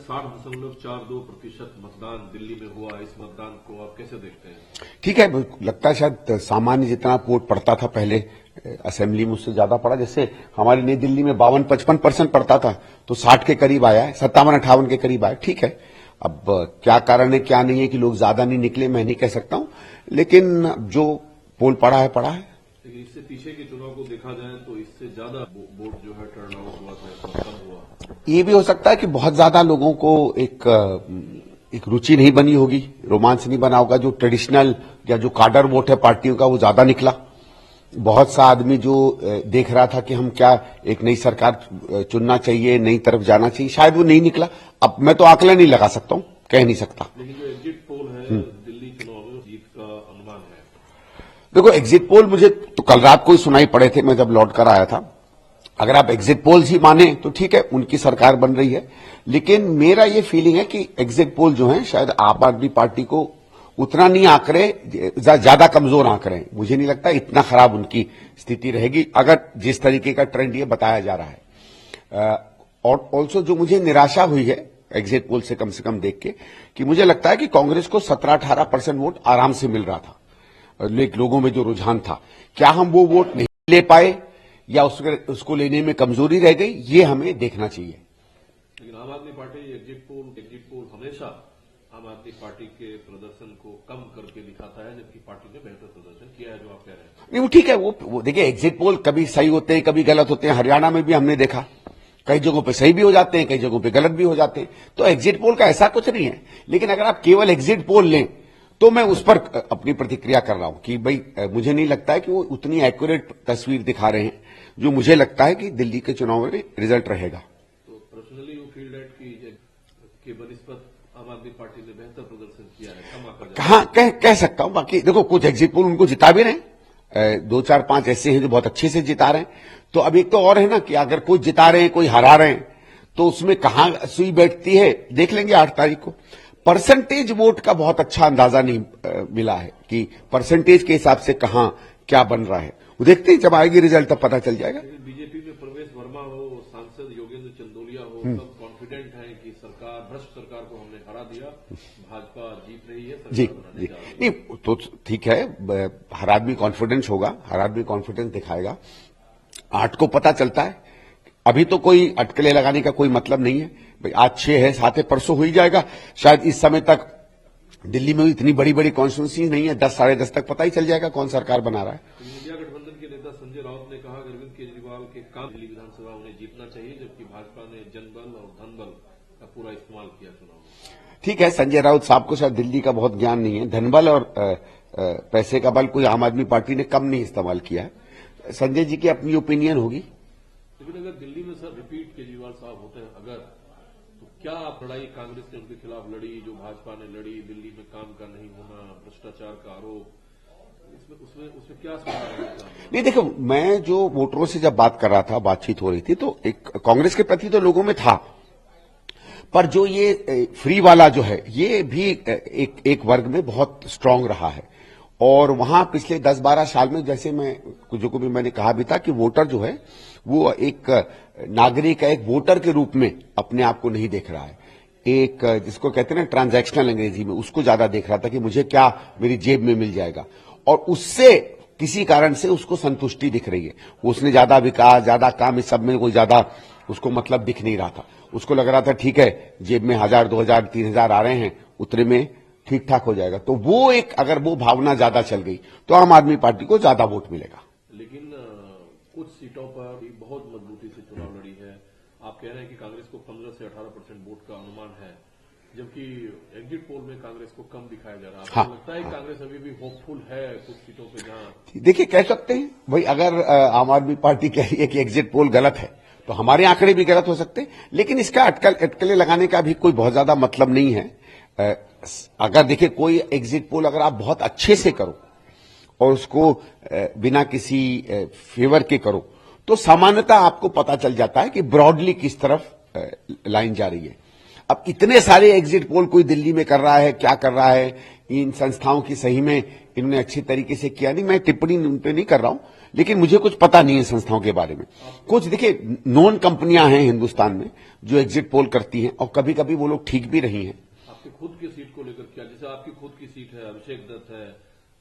60.42% मतदान दिल्ली में हुआ। इस मतदान को आप कैसे देखते हैं? ठीक है, लगता है शायद सामान्य जितना वोट पड़ता था पहले असेंबली में उससे ज्यादा पड़ा। जैसे हमारी नई दिल्ली में 52-55% पड़ता था, तो 60 के करीब आया है, 57-58 के करीब आया। ठीक है, अब क्या कारण है क्या नहीं है कि लोग ज्यादा नहीं निकले, मैं नहीं कह सकता हूं, लेकिन जो पोल पड़ा है पड़ा है। लेकिन इससे पीछे के चुनाव को देखा जाए तो इससे ज्यादा वोट जो है टर्न आउट हुआ था, कम हुआ। ये भी हो सकता है कि बहुत ज्यादा लोगों को एक रुचि नहीं बनी होगी, रोमांच नहीं बना होगा। जो ट्रेडिशनल या जो काडर वोट है पार्टियों का वो ज्यादा निकला। बहुत सा आदमी जो देख रहा था कि हम क्या एक नई सरकार चुनना चाहिए, नई तरफ जाना चाहिए, शायद वो नहीं निकला। अब मैं तो आंकलन नहीं लगा सकता हूं, कह नहीं सकता। लेकिन जो एग्जिट पोल है दिल्ली चुनाव में जीत का अनुमान है। देखो, एग्जिट पोल मुझे तो कल रात को ही सुनाई पड़े थे, मैं जब लौट कर आया था। अगर आप एग्जिट पोल्स ही माने तो ठीक है, उनकी सरकार बन रही है, लेकिन मेरा ये फीलिंग है कि एग्जिट पोल जो है शायद आम आदमी पार्टी को उतना नहीं आंक रहे, ज्यादा कमजोर आंक रहे हैं। मुझे नहीं लगता इतना खराब उनकी स्थिति रहेगी अगर जिस तरीके का ट्रेंड ये बताया जा रहा है। और ऑल्सो जो मुझे निराशा हुई है एग्जिट पोल से कम देख के, कि मुझे लगता है कि कांग्रेस को 17-18% वोट आराम से मिल रहा था। लोगों में जो रुझान था, क्या हम वो वोट नहीं ले पाए या उसको लेने में कमजोरी रह गई, ये हमें देखना चाहिए। लेकिन आम आदमी पार्टी एग्जिट पोल हमेशा आम आदमी पार्टी के प्रदर्शन को कम करके दिखाता है, जबकि पार्टी ने बेहतर प्रदर्शन किया है, जो आप कह रहे हैं। नहीं, वो ठीक है, वो देखिए, एग्जिट पोल कभी सही होते हैं कभी गलत होते हैं। हरियाणा में भी हमने देखा, कई जगहों पे सही भी हो जाते हैं, कई जगहों पे गलत भी हो जाते हैं। तो एग्जिट पोल का ऐसा कुछ नहीं है, लेकिन अगर आप केवल एग्जिट पोल लें तो मैं उस पर अपनी प्रतिक्रिया कर रहा हूं कि भाई मुझे नहीं लगता है कि वो उतनी एक्यूरेट तस्वीर दिखा रहे हैं जो मुझे लगता है कि दिल्ली के चुनाव में रिजल्ट रहेगा। तो पर्सनली यू फील दैट कि बनिस्बत आम आदमी पार्टी ने बेहतर प्रदर्शन किया है, कम आकर कहाँ कह सकता हूं। बाकी देखो, कुछ एग्जिट पोल उनको जिता भी रहे हैं, 2-4-5 ऐसे हैं जो बहुत अच्छे से जिता रहे हैं। तो अब एक तो और है ना कि अगर कोई जिता रहे हैं कोई हरा रहे हैं, तो उसमें कहां सुई बैठती है देख लेंगे 8 तारीख को। परसेंटेज वोट का बहुत अच्छा अंदाजा नहीं मिला है कि परसेंटेज के हिसाब से कहां क्या बन रहा है। वो देखते हैं, जब आएगी रिजल्ट तब पता चल जाएगा। बीजेपी में प्रवेश वर्मा हो, सांसद योगेंद्र चंदोलिया हो, सब कॉन्फिडेंट हैं कि सरकार, भ्रष्ट सरकार को हमने हरा दिया, भाजपा जीत रही है, जी सरकार जी नहीं तो ठीक है, हर आदमी कॉन्फिडेंस होगा, हर आदमी कॉन्फिडेंस दिखाएगा। 8 को पता चलता है, अभी तो कोई अटकलें लगाने का कोई मतलब नहीं है भाई। आज 6 है, 7 है, परसों हो ही जाएगा। शायद इस समय तक दिल्ली में इतनी बड़ी बड़ी कॉन्स्टिट्यूंसी नहीं है, 10 साढ़े 10 तक पता ही चल जाएगा कौन सरकार बना रहा है। इंडिया गठबंधन के नेता संजय राउत ने कहा अरविंद केजरीवाल के काम दिल्ली विधानसभा उन्हें जीतना चाहिए, जबकि भाजपा ने जनबल और धनबल का पूरा इस्तेमाल किया चुनाव में। ठीक है, संजय राउत साहब को शायद दिल्ली का बहुत ज्ञान नहीं है। धनबल और पैसे का बल कोई आम आदमी पार्टी ने कम नहीं इस्तेमाल किया है। संजय जी की अपनी ओपिनियन होगी। लेकिन अगर दिल्ली में सर रिपीट केजरीवाल साहब होते हैं अगर, तो क्या लड़ाई कांग्रेस ने उनके खिलाफ लड़ी जो भाजपा ने लड़ी, दिल्ली में काम का नहीं होना, भ्रष्टाचार का आरोप, उसमें क्या सुधार है? नहीं, देखो, मैं जो वोटरों से जब बात कर रहा था, बातचीत हो रही थी, तो एक कांग्रेस के प्रति तो लोगों में था, पर जो ये फ्री वाला जो है ये भी एक वर्ग में बहुत स्ट्रांग रहा है। और वहां पिछले 10-12 साल में, जैसे जो भी मैंने कहा भी था कि वोटर जो है वो एक नागरिक, एक वोटर के रूप में अपने आप को नहीं देख रहा है। एक जिसको कहते हैं ना ट्रांजैक्शनल अंग्रेजी में, उसको ज्यादा देख रहा था कि मुझे क्या मेरी जेब में मिल जाएगा, और उससे किसी कारण से उसको संतुष्टि दिख रही है। उसने ज्यादा विकास, ज्यादा काम, इस सब में कोई ज्यादा उसको मतलब दिख नहीं रहा था। उसको लग रहा था ठीक है, जेब में 1000, 2000, 3000 आ रहे हैं, उतने में ठीक ठाक हो जाएगा। तो वो एक, अगर वो भावना ज्यादा चल गई तो आम आदमी पार्टी को ज्यादा वोट मिलेगा। लेकिन कुछ सीटों पर बहुत मजबूती से चुनाव लड़ी है। आप कह रहे हैं कि कांग्रेस को 15 से 18% वोट का अनुमान है, जबकि एग्जिट पोल में कांग्रेस को कम दिखाया जा रहा है। आपको लगता है कांग्रेस अभी भी होपफुल है कुछ सीटों पे जहां? देखिए, कह सकते हैं भाई, अगर आम आदमी पार्टी कह रही है कि एग्जिट पोल गलत है तो हमारे आंकड़े भी गलत हो सकते हैं, लेकिन इसका अटकलें लगाने का भी कोई बहुत ज्यादा मतलब नहीं है। अगर देखिए, कोई एग्जिट पोल अगर आप बहुत अच्छे से करो और उसको बिना किसी फेवर के करो, तो सामान्यतः आपको पता चल जाता है कि ब्रॉडली किस तरफ लाइन जा रही है। अब इतने सारे एग्जिट पोल कोई दिल्ली में कर रहा है, क्या कर रहा है, इन संस्थाओं की सही में इन्होंने अच्छी तरीके से किया नहीं, मैं टिप्पणी उन पे नहीं कर रहा हूं, लेकिन मुझे कुछ पता नहीं है संस्थाओं के बारे में। कुछ देखिए नॉन कंपनियां हैं हिंदुस्तान में जो एग्जिट पोल करती हैं और कभी कभी वो लोग ठीक भी रही हैं। आपकी खुद की सीट को लेकर क्या, जैसे आपकी खुद की सीट है, अभिषेक दत्त है,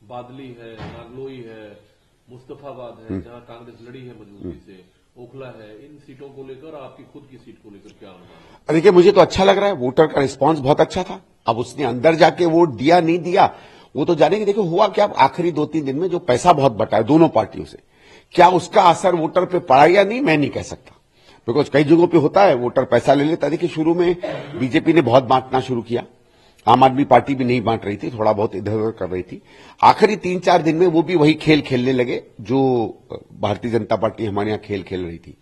बादली है, नागलोई है, मुस्तफाबाद है, जहां कांग्रेस लड़ी है मजबूती से, ओखला है, इन सीटों को लेकर आपकी खुद की सीट को लेकर क्या अनुमान है? देखिए मुझे तो अच्छा लग रहा है, वोटर का रिस्पांस बहुत अच्छा था। अब उसने अंदर जाके वोट दिया नहीं दिया वो तो जानेंगे। देखो हुआ क्या, आखिरी 2-3 दिन में जो पैसा बहुत बटा है दोनों पार्टियों से, क्या उसका असर वोटर पे पड़ा या नहीं मैं नहीं कह सकता, बिकॉज कई जगहों पे होता है वोटर पैसा ले लेता है। देखिए शुरू में बीजेपी ने बहुत बांटना शुरू किया, आम आदमी पार्टी भी नहीं बांट रही थी, थोड़ा बहुत इधर उधर कर रही थी। आखिरी 3-4 दिन में वो भी वही खेल खेलने लगे जो भारतीय जनता पार्टी हमारे यहां खेल खेल रही थी।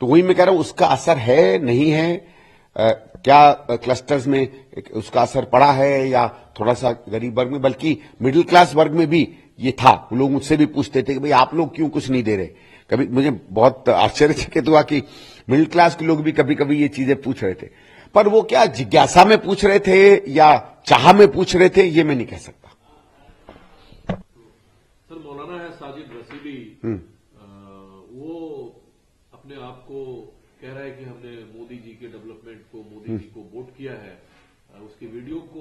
तो वही मैं कह रहा हूं उसका असर है नहीं है, क्या क्लस्टर्स में उसका असर पड़ा है या थोड़ा सा गरीब वर्ग में, बल्कि मिडिल क्लास वर्ग में भी ये था। लोग मुझसे भी पूछते थे कि भाई आप लोग क्यों कुछ नहीं दे रहे। कभी मुझे बहुत आश्चर्यचकित हुआ कि मिडिल क्लास के लोग भी कभी कभी ये चीजें पूछ रहे थे, पर वो क्या जिज्ञासा में पूछ रहे थे या चाह में पूछ रहे थे ये मैं नहीं कह सकता। सर मौलाना है साजिद रसीदी, वो अपने आप को कह रहा है कि हमने मोदी जी के डेवलपमेंट को, मोदी जी को वोट किया है। उसके वीडियो को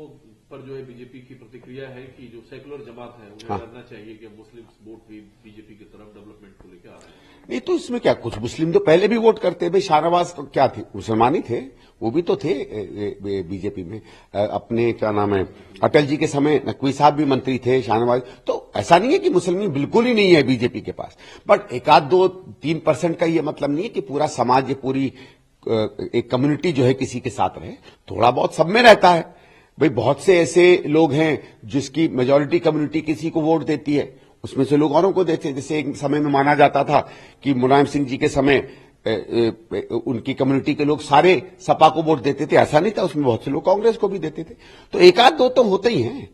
पर जो है बीजेपी की प्रतिक्रिया है कि जो सेकुलर जमात है उन्हें डरना चाहिए कि मुस्लिम वोट भी बीजेपी की तरफ डेवलपमेंट को लेकर आ रहे हैं। नहीं तो इसमें क्या, कुछ मुस्लिम तो पहले भी वोट करते भाई। शाहनवाज तो क्या थे, मुसलमान ही थे, वो भी तो थे बीजेपी में। अपने क्या नाम है अटल जी के समय नकवी साहब भी मंत्री थे, शाहनवाज। तो ऐसा नहीं है कि मुसलमान बिल्कुल ही नहीं है बीजेपी के पास, बट 1-2-3% का ये मतलब नहीं है कि पूरा समाज, ये पूरी एक कम्युनिटी जो है किसी के साथ रहे। थोड़ा बहुत सब में रहता है भाई। बहुत से ऐसे लोग हैं जिसकी मेजॉरिटी कम्युनिटी किसी को वोट देती है, उसमें से लोग औरों को देते हैं। जैसे एक समय में माना जाता था कि मुलायम सिंह जी के समय उनकी कम्युनिटी के लोग सारे सपा को वोट देते थे, ऐसा नहीं था, उसमें बहुत से लोग कांग्रेस को भी देते थे। तो 1-2 तो होते ही हैं।